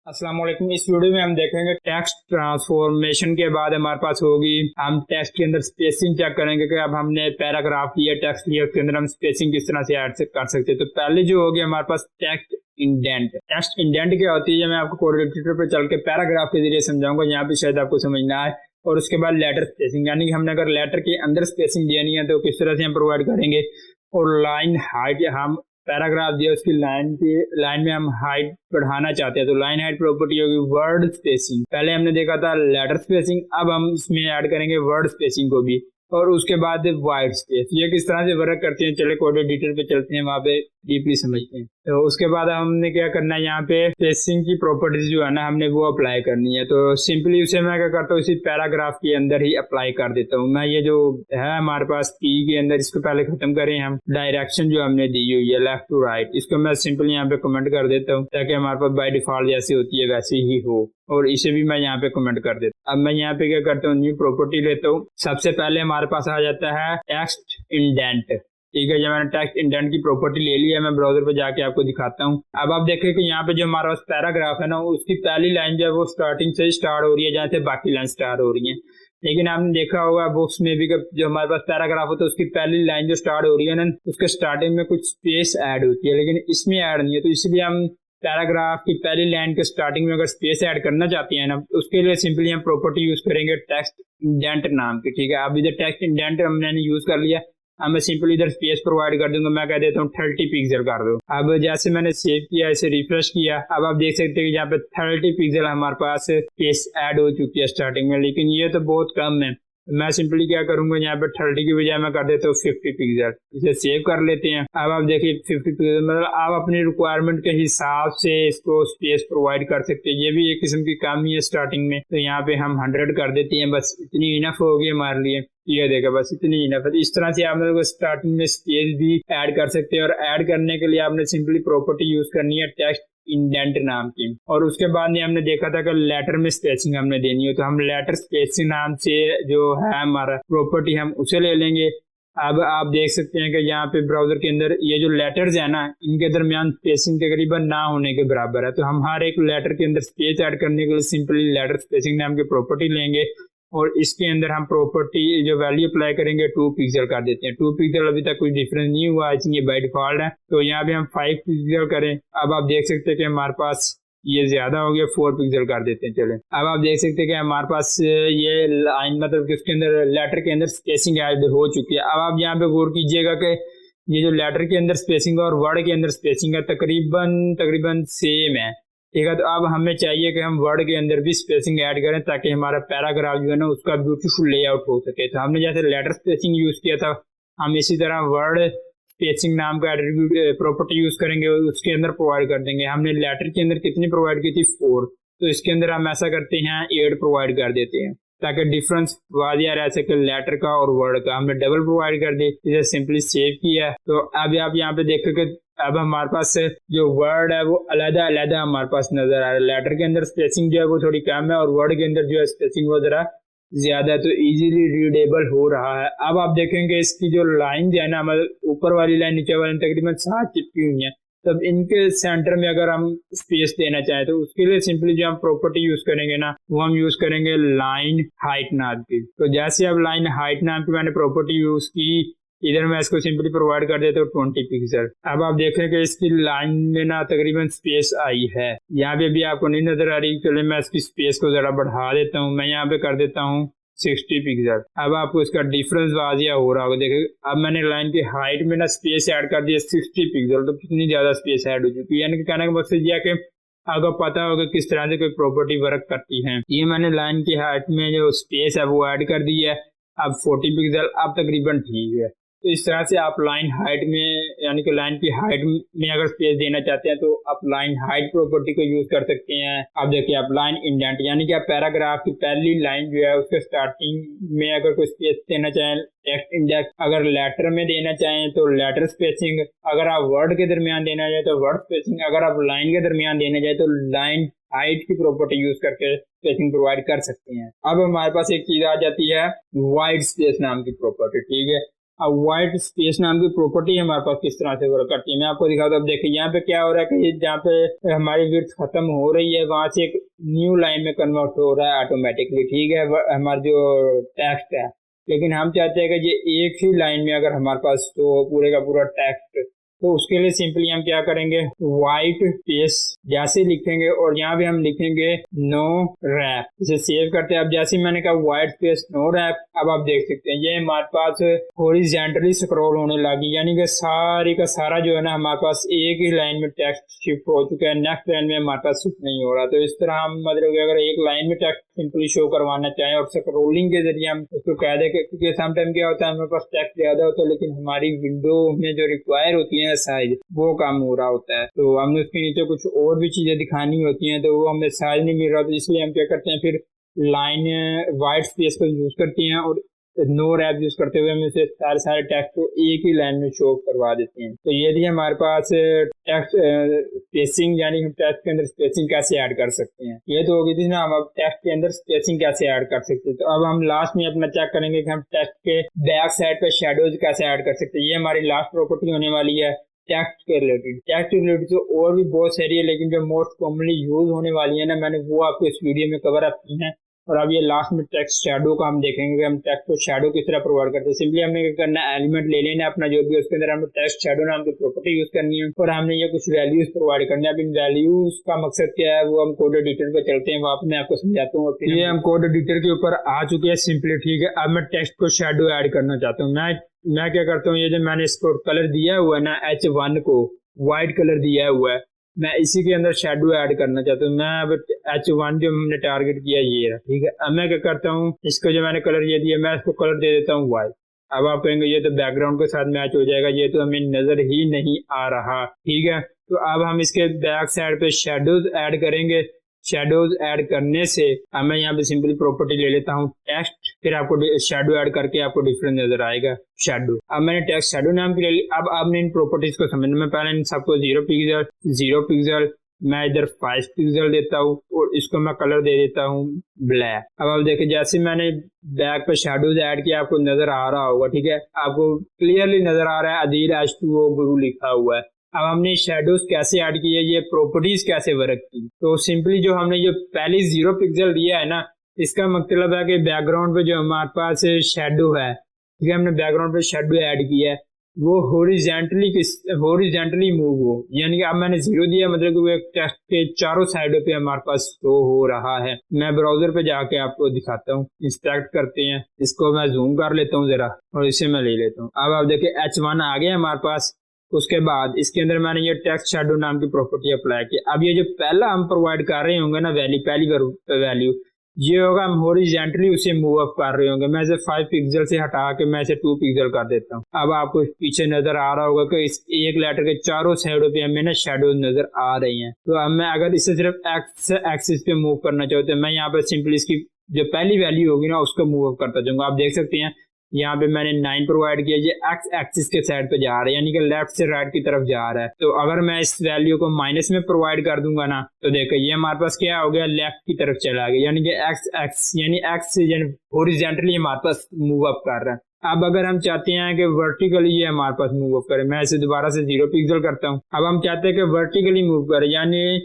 अस्सलाम वालेकुम। इस वीडियो में हम देखेंगे टेक्स्ट ट्रांसफॉर्मेशन के बाद हमारे पास होगी, हम टेक्स्ट के अंदर स्पेसिंग चेक करेंगे कि अब हमने पैराग्राफ लिया, टेक्स्ट लिया, उसके अंदर हम स्पेसिंग किस तरह से ऐड कर सकते हैं। तो पहले जो होगी हमारे पास टेक्स्ट इंडेंट। टेक्स्ट इंडेंट क्या होती है, मैं आपको कोड एडिटर पर चल के पैराग्राफ के जरिए समझाऊंगा, यहाँ पे शायद आपको समझना है। और उसके बाद लेटर स्पेसिंग, यानी कि हमने अगर लेटर के अंदर स्पेसिंग देनी है तो किस तरह से हम प्रोवाइड करेंगे। और लाइन हाइट, हम पैराग्राफ दिया उसकी लाइन में हम हाइट बढ़ाना चाहते हैं तो लाइन हाइट प्रॉपर्टी होगी वर्ड स्पेसिंग। पहले हमने देखा था लेटर स्पेसिंग, अब हम इसमें ऐड करेंगे वर्ड स्पेसिंग को भी। और उसके बाद वाइट स्पेस, ये किस तरह से वर्क करते हैं, चले कोड एडिटर पे चलते हैं, वहां पे डीपली समझते हैं। तो उसके बाद हमने क्या करना है, यहाँ पे स्पेसिंग की प्रॉपर्टीज जो है ना हमने वो अप्लाई करनी है। तो सिंपली उसे मैं क्या करता हूँ, इसी पैराग्राफ के अंदर ही अप्लाई कर देता हूँ। मैं ये जो है हमारे पास पी के अंदर, इसको पहले खत्म करें हम। डायरेक्शन जो हमने दी हुई है लेफ्ट टू राइट, इसको मैं सिंपली यहाँ पे कमेंट कर देता हूँ ताकि हमारे पास बाय डिफॉल्ट जैसी होती है वैसी ही हो। और इसे भी मैं यहाँ पे कमेंट कर देता हूँ। अब मैं यहाँ पे क्या करता हूँ, न्यू प्रॉपर्टी लेता हूँ। सबसे पहले हमारे पास आ जाता है टेक्स्ट इंडेंट। ठीक है, जब मैंने टेक्स्ट इंडेंट की प्रॉपर्टी ले ली है, मैं ब्राउजर पे जाके आपको दिखाता हूँ। अब आप देखें कि यहाँ पे जो हमारा पैराग्राफ है ना, उसकी पहली लाइन जो है वो स्टार्टिंग से स्टार्ट हो रही है, जहाँ से बाकी लाइन स्टार्ट हो रही है। लेकिन आपने देखा होगा बुक्स में भी जो हमारे पास पैराग्राफ होता है उसकी पहली लाइन जो स्टार्ट हो रही है ना, उसके स्टार्टिंग में कुछ स्पेस ऐड होती है, लेकिन इसमें ऐड नहीं है। तो इसलिए हम पैराग्राफ की पहली लाइन के स्टार्टिंग में अगर स्पेस ऐड करना चाहते हैं ना, उसके लिए सिंपली हम प्रॉपर्टी यूज करेंगे टेक्स्ट इंडेंट नाम की। ठीक है, अब इधर टेक्स्ट इंडेंट हमने यूज कर लिया। अब मैं सिंपली इधर स्पेस प्रोवाइड कर दूंगा, मैं कह देता हूँ 30 पिक्सल कर दो। अब जैसे मैंने सेव किया, इसे रिफ्रेश किया, अब आप देख सकते हैं कि यहाँ पे 30 पिक्सल हमारे पास स्पेस ऐड हो चुकी है स्टार्टिंग में, लेकिन ये तो बहुत कम है। मैं सिंपली क्या करूंगा, यहाँ पे 30 की बजाय मैं कर देता हूँ 50 पिक्सल। इसे सेव कर लेते हैं। अब आप देखिए 50 पिक्सल, मतलब आप अपनी रिक्वायरमेंट के हिसाब से इसको स्पेस प्रोवाइड कर सकते हैं। ये भी एक किस्म की कमी है स्टार्टिंग में, तो यहाँ पे हम 100 कर देते हैं, बस इतनी इनफ होगी हमारे लिए। ये देखा, बस इतनी इनफ है। इस तरह से आप लोग स्टार्टिंग में स्पेस भी ऐड कर सकते हैं। और ऐड करने के लिए आपने सिंपली प्रॉपर्टी यूज करनी है टेक्स्ट इंडेंट नाम की। और उसके बाद में हमने देखा था कि लेटर में स्पेसिंग हमने देनी है, तो हम लेटर स्पेसिंग नाम से जो है हमारा प्रॉपर्टी, हम उसे ले लेंगे। अब आप देख सकते हैं कि यहाँ पे ब्राउजर के अंदर ये जो लेटर्स है ना, इनके दरमियान स्पेसिंग तकरीबन ना होने के बराबर है। तो हम हर एक लेटर के अंदर स्पेस ऐड करने के लिए सिंपली लेटर स्पेसिंग नाम की प्रॉपर्टी लेंगे। और इसके अंदर हम प्रॉपर्टी जो वैल्यू अप्लाई करेंगे 2 पिक्सल कर देते हैं। 2 पिक्सल अभी तक कोई डिफरेंस नहीं हुआ, ये बाय डिफॉल्ट है। तो यहाँ पे हम 5 पिक्सल करें। अब आप देख सकते हैं कि हमारे पास ये ज्यादा हो गया, 4 पिक्सल कर देते हैं। चले, अब आप देख सकते हैं कि हमारे पास ये लाइन, मतलब कि उसके अंदर लेटर के अंदर स्पेसिंग ऐड हो चुकी है। अब आप यहाँ पे गौर कीजिएगा कि ये जो लेटर के अंदर स्पेसिंग और वर्ड के अंदर स्पेसिंग है तकरीबन सेम है। ठीक है, तो अब हमें चाहिए कि हम वर्ड के अंदर भी स्पेसिंग ऐड करें ताकि हमारा पैराग्राफ जो है ना उसका ब्यूटीफुल लेआउट हो सके। तो हमने जैसे लेटर स्पेसिंग यूज किया था, हम इसी तरह वर्ड स्पेसिंग नाम का एट्रीब्यूट प्रॉपर्टी यूज करेंगे, उसके अंदर प्रोवाइड कर देंगे। हमने लेटर के अंदर कितनी प्रोवाइड की थी, 4, तो इसके अंदर हम ऐसा करते हैं 8 प्रोवाइड कर देते हैं ताकि डिफरेंस वाजिया रह सके लेटर का और वर्ड का। हमने डबल प्रोवाइड कर दी, इसे सिंपली सेव किया। तो अब आप यहाँ पे देखोगे अब हमारे पास जो वर्ड है वो अलग अलग हमारे पास नजर आ रहा है। लेटर के अंदर स्पेसिंग जो है वो थोड़ी कम है और वर्ड के अंदर जो है स्पेसिंग वो जरा ज्यादा, तो इजीली रीडेबल हो रहा है। अब आप देखेंगे इसकी जो लाइन जो है ना, मतलब ऊपर वाली लाइन नीचे वाली तकरीबन साथ चिपकी हुई है। तब इनके सेंटर में अगर हम स्पेस देना चाहें तो उसके लिए सिंपली जो हम प्रॉपर्टी यूज करेंगे ना, वो हम यूज करेंगे लाइन हाइट नाम की। तो जैसे अब लाइन हाइट नाम की मैंने प्रॉपर्टी यूज की, इधर मैं इसको सिंपली प्रोवाइड कर देता हूँ 20 पिक्सल। अब आप देख रहे हैं कि इसकी लाइन में ना तकरीबन स्पेस आई है, यहाँ पे भी आपको नहीं नजर आ रही। चलिए मैं इसकी स्पेस को जरा बढ़ा देता हूँ, मैं यहाँ पे कर देता हूँ 60 पिक्सल। अब आपको इसका डिफरेंस वाजिया हो रहा होगा। देखिए अब मैंने लाइन की हाइट में ना स्पेस ऐड कर दिया 60 पिक्सल, तो कितनी ज्यादा स्पेस ऐड हो चुकी है। यानी कि कहने का मकसद यह कि आपको पता होगा किस तरह से कोई प्रॉपर्टी वर्क करती है। ये मैंने लाइन की हाइट में जो स्पेस है वो ऐड कर दी है। अब 40 पिक्सल अब तकरीबन ठीक है। तो इस तरह से आप लाइन हाइट में, यानी कि लाइन की हाइट में अगर स्पेस देना चाहते हैं तो आप लाइन हाइट प्रॉपर्टी को यूज कर सकते हैं। अब देखिए आप लाइन इंडेंट, यानी कि आप पैराग्राफ की पहली लाइन जो है उसके स्टार्टिंग में अगर कोई स्पेस देना चाहें टेक्स्ट इंडेक्स, अगर लेटर में देना चाहें तो लेटर स्पेसिंग, अगर आप वर्ड के दरमियान देना चाहें तो वर्ड स्पेसिंग, अगर आप लाइन के दरमियान देना चाहें तो लाइन हाइट की प्रॉपर्टी यूज करके स्पेसिंग प्रोवाइड कर सकते हैं। अब हमारे पास एक चीज आ जाती है वाइट स्पेस नाम की प्रॉपर्टी। ठीक है, अब व्हाइट स्पेस नाम की प्रॉपर्टी हमारे पास किस तरह से वर्क करती है मैं आपको दिखाता हूँ। अब देखिए यहाँ पे क्या हो रहा है कि जहाँ पे हमारी विड्थ खत्म हो रही है वहां से एक न्यू लाइन में कन्वर्ट हो रहा है ऑटोमेटिकली, ठीक है, हमारा जो टेक्स्ट है। लेकिन हम चाहते हैं कि ये एक ही लाइन में अगर हमारे पास तो पूरे का पूरा टेक्स्ट, तो उसके लिए सिंपली हम क्या करेंगे, व्हाइट स्पेस जैसे लिखेंगे और यहाँ भी हम लिखेंगे नो रैप। इसे सेव करते हैं। अब जैसे मैंने कहा व्हाइट स्पेस नो रैप, अब आप देख सकते हैं ये हमारे पास हॉरिजॉन्टली स्क्रॉल होने लगी, यानी कि सारी का सारा जो है ना हमारे पास एक ही लाइन में टेक्स्ट शिफ्ट हो चुका है, नेक्स्ट लाइन में हमारे पास शिफ्ट नहीं हो रहा। तो इस तरह हम मतलब अगर एक लाइन में टेक्स्ट सिंपली शो करवाना चाहें और स्क्रॉलिंग के जरिए हम उसको कह दें, क्योंकि समटाइम क्या होता है हमारे पास टेक्स्ट ज्यादा होता है लेकिन हमारी विंडो में जो रिक्वायर होती है साइज वो कम हो रहा होता है, तो हमने उसके नीचे कुछ और भी चीजें दिखानी होती हैं तो वो हमें साइज नहीं मिल रहा, तो इसलिए हम क्या करते हैं फिर लाइन वाइट स्पेस को यूज करते हैं और नो रैप यूज करते हुए हम इसे सारे टेक्स्ट को एक ही लाइन में शो करवा देते हैं। तो ये भी हमारे पास टेक्स्ट स्पेसिंग, यानी हम टेक्स्ट के अंदर स्पेसिंग कैसे ऐड कर सकते हैं। ये तो होगी थी ना, हम अब टेक्स्ट के अंदर स्पेसिंग कैसे ऐड कर सकते हैं। तो अब हम लास्ट में अपना चेक करेंगे कि हम टेक्स्ट के बैक साइड पे शेडोज कैसे ऐड कर सकते हैं। ये हमारी लास्ट प्रॉपर्टी होने वाली है टेक्स्ट के रिलेटेड। टेक्स्ट के रिलेटेड तो और भी बहुत सारी है, लेकिन जो मोस्ट कॉमनली यूज होने वाली है ना, मैंने वो आपको इस वीडियो में कवर अप की है। और अब ये लास्ट में टेक्स्ट शैडो का हम देखेंगे कि हम टेक्स्ट को शैडो किस तरह प्रोवाइड करते हैं। सिंपली हमने क्या करना है, एलिमेंट ले लेना अपना जो भी, उसके अंदर हमने टेक्स्ट शैडो नाम की प्रॉपर्टी यूज करनी है और हमने ये कुछ वैल्यूज प्रोवाइड करनी है। अब इन वैल्यूज का मकसद क्या है वो हम कोड एडिटर पे चलते हैं, वहां मैं आपको समझाता हूँ। ये हम कोड एडिटर के ऊपर आ चुके हैं सिंपली, ठीक है। अब मैं टेक्स्ट को शैडो ऐड करना चाहता हूँ। मैं क्या करता हूँ, ये जो मैंने इसको कलर दिया हुआ है ना H1 को व्हाइट कलर दिया हुआ है, मैं इसी के अंदर शेडो ऐड करना चाहता हूँ। मैं अब H1 जो हमने टारगेट किया ये है, ठीक है। अब मैं क्या करता हूँ, इसको जो मैंने कलर ये दिया मैं इसको कलर दे देता हूँ व्हाइट। अब आप कहेंगे ये तो बैकग्राउंड के साथ मैच हो जाएगा, ये तो हमें नजर ही नहीं आ रहा, ठीक है। तो अब हम इसके बैक साइड पे शेडोज ऐड करेंगे। शेडोज ऐड करने से अब मैं यहाँ पे सिंपली प्रॉपर्टी ले लेता हूँ टेक्स्ट, फिर आपको शेडो ऐड करके आपको डिफरेंस नजर आएगा शेडो। अब मैंने टेक्स्ट शेडो नाम की ले ली। अब आपने इन प्रॉपर्टीज को समझना, मैं पहले इन सबको 0 पिक्सल मैं इधर 5 पिक्सल देता हूँ और इसको मैं कलर दे देता हूँ ब्लैक। अब आप देखिए जैसे मैंने बैक पे शेडोज ऐड किया आपको नजर आ रहा होगा, ठीक है, आपको क्लियरली नजर आ रहा है अदील H2O गुरु लिखा हुआ है। अब हमने शेडोज कैसे ऐड किए, ये प्रॉपर्टीज कैसे वर्क की, तो सिंपली जो हमने जो पहली 0 पिक्सल दिया है ना, इसका मतलब है कि बैकग्राउंड पे जो हमारे पास शेडो है, ठीक है, हमने बैकग्राउंड पे शेडो ऐड किया है वो हॉरिजॉन्टली मूव हो, यानी कि अब मैंने 0 दिया मतलब कि वो एक टेक्स्ट के चारों साइडों पे हमारे पास शो हो रहा है। मैं ब्राउजर पे जाके आपको दिखाता हूँ, इंस्पेक्ट करते हैं, इसको मैं जूम कर लेता हूँ जरा और इसे मैं ले लेता हूँ। अब आप देखिए H1 आ गया हमारे पास। उसके बाद इसके अंदर मैंने ये टेक्स्ट शेडो नाम की प्रॉपर्टी अप्लाई की। अब ये जो पहला हम प्रोवाइड कर रहे होंगे ना वैल्यू, पहली वैल्यू ये होगा, हम हॉरिजॉन्टली उसे मूव अप कर रहे होंगे। मैं इसे 5 पिक्सल से हटा के मैं इसे 2 पिक्सल कर देता हूँ। अब आपको पीछे नजर आ रहा होगा कि इस एक लेटर के चारों साइडों पे हमें ना शेडो नजर आ रही हैं। तो अब मैं अगर इसे सिर्फ एक्स एक्सिस पे मूव करना चाहता हूँ, मैं यहाँ पर सिंपली इसकी जो पहली वैल्यू होगी ना उसको मूव अप करता जाऊंगा। आप देख सकते हैं यहाँ पे मैंने 9 प्रोवाइड किया, ये एक्स एक्सिस के साइड पे जा रहा है, यानी कि लेफ्ट से राइट की तरफ जा रहा है। तो अगर मैं इस वैल्यू को माइनस में प्रोवाइड कर दूंगा ना, तो देखो ये हमारे पास क्या हो गया, लेफ्ट की तरफ चला गया, यानी कि एक्स एक्स यानी एक्स हॉरिजॉन्टली हमारे पास मूव अप कर रहा है। अब अगर हम चाहते हैं कि वर्टिकली ये हमारे पास मूव अप करे, मैं इसे दोबारा से 0 पिक्सल करता हूँ। अब हम चाहते हैं कि वर्टिकली मूव करे, यानी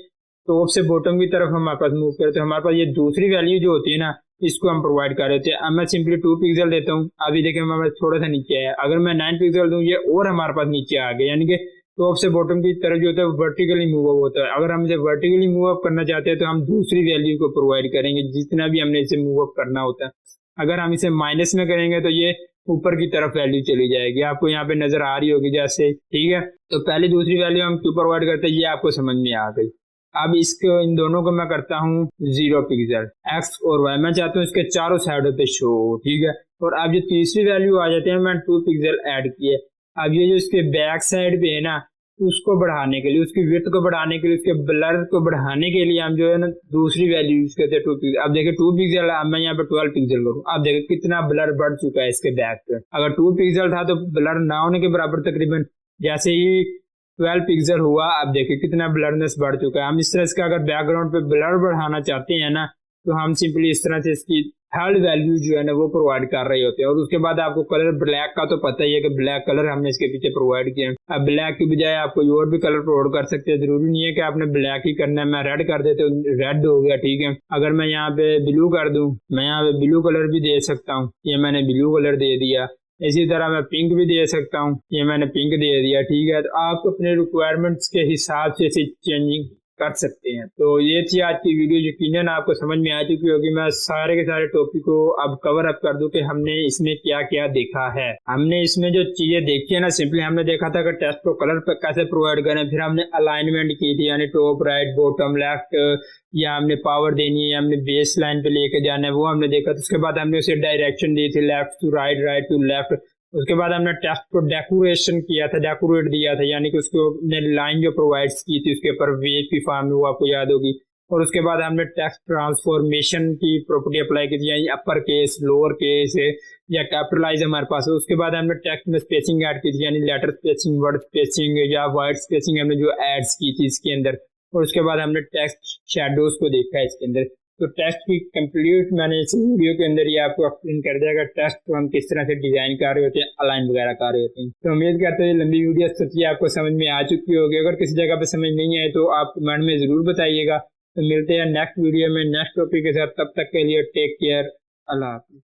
टॉप से बॉटम की तरफ हमारे पास मूव करे, तो हमारे पास ये दूसरी वैल्यू जो होती है ना इसको हम प्रोवाइड कर रहे थे। अब मैं सिंपली 2 पिक्सल देता हूँ। अभी देखिए हमारे पास थोड़ा सा नीचे है, अगर मैं 9 पिक्सल दूं ये और हमारे पास नीचे आ गया, यानी कि टॉप से बॉटम की तरफ जो होता है वर्टिकली मूव अप होता है। अगर हम इसे वर्टिकली मूव अप करना चाहते हैं तो हम दूसरी वैल्यू को प्रोवाइड करेंगे जितना भी हमने इसे मूव अप करना होता है। अगर हम इसे माइनस में करेंगे तो ये ऊपर की तरफ वैल्यू चली जाएगी, आपको यहाँ पे नजर आ रही होगी जैसे, ठीक है। तो पहले दूसरी वैल्यू हम क्यों प्रोवाइड करते हैं ये आपको समझ में आ गई। अब इसको इन दोनों को मैं करता हूँ 0 पिक्सल, एक्स और वाई मैं चाहता हूँ इसके चारों साइडों पे शो, ठीक है। और अब जो तीसरी वैल्यू आ जाती है मैं 2 पिक्सल ऐड किए। अब ये जो इसके बैक साइड पे है ना उसको बढ़ाने के लिए, उसकी विड्थ को बढ़ाने के लिए, उसके ब्लर को बढ़ाने के लिए हम जो है ना दूसरी वैल्यू यूज करते हैं 2 पिक्सल। अब देखिए 2 पिक्सल, अब मैं यहाँ पे 12 पिक्सल करूँ, अब देखिए कितना ब्लर बढ़ चुका है इसके बैक पे। अगर 2 पिक्सल था तो ब्लर ना होने के बराबर तकरीबन, जैसे ही 12 पिक्सल हुआ अब देखिए कितना ब्लरनेस बढ़ चुका है। हम इस तरह इसका अगर बैकग्राउंड पे ब्लर बढ़ाना चाहते हैं ना तो हम सिंपली इस तरह से इसकी थर्ड वैल्यू जो है ना वो प्रोवाइड कर रहे होते हैं। और उसके बाद आपको कलर ब्लैक का तो पता ही है कि ब्लैक कलर हमने इसके पीछे प्रोवाइड किया है। अब ब्लैक की बजाय आप कोई और भी कलर प्रोवाइड कर सकते हैं, जरूरी नहीं है कि आपने ब्लैक ही करना है। मैं रेड कर देते तो रेड हो गया, ठीक है। अगर मैं यहाँ पे ब्लू कर दूं, मैं यहाँ पे ब्लू कलर भी दे सकता हूँ, ये मैंने ब्लू कलर दे दिया। इसी तरह मैं पिंक भी दे सकता हूँ, ये मैंने पिंक दे दिया, ठीक है। तो आप अपने रिक्वायरमेंट्स के हिसाब से इसे चेंजिंग कर सकते हैं। तो ये थी आज की वीडियो, यकीनन आपको समझ में आ चुकी होगी। मैं सारे के सारे टॉपिक को अब कवर अप कर दूं कि हमने इसमें क्या क्या देखा है। हमने इसमें जो चीजें देखी है ना, सिंपली हमने देखा था कि टेक्स्ट को कलर कैसे प्रोवाइड करें, फिर हमने अलाइनमेंट की थी, यानी टॉप राइट बॉटम लेफ्ट, या हमने पावर देनी है, हमने बेस लाइन पे लेके जाना है, वो हमने देखा। तो उसके बाद हमने उसे डायरेक्शन दी थी, left to right, right to left. उसके बाद हमने टेक्स्ट को डेकोरेशन किया था, डेकोरेट दिया था, यानी कि उसको ने लाइन जो प्रोवाइड की थी उसके ऊपर वेव की फॉर्म में, वो आपको याद होगी। और उसके बाद हमने टेक्स्ट ट्रांसफॉर्मेशन की प्रॉपर्टी अप्लाई की थी, यानी अपर केस, लोअर केस या कैपिटलाइज हमारे पास है। उसके बाद हमने टेक्स्ट में स्पेसिंग ऐड की थी, यानी लेटर स्पेसिंग, वर्ड स्पेसिंग या वर्ड स्पेसिंग हमने जो एड्स की थी इसके अंदर। और उसके बाद हमने टेक्स्ट शैडोज को देखा है इसके अंदर। तो टेक्स्ट की कंप्लीट मैंने इस वीडियो के अंदर ही आपको एक्सप्लेन कर दिया कि टेक्स्ट को हम किस तरह से डिजाइन कर रहे होते हैं, अलाइन वगैरह कर रहे होते हैं। तो उम्मीद करते हैं लंबी वीडियो सच्ची आपको समझ में आ चुकी होगी। अगर किसी जगह पे समझ नहीं आए तो आप कमेंट में जरूर बताइएगा। तो मिलते हैं नेक्स्ट वीडियो में नेक्स्ट टॉपिक के साथ, तब तक के लिए टेक केयर, अल्लाह हाफिज़।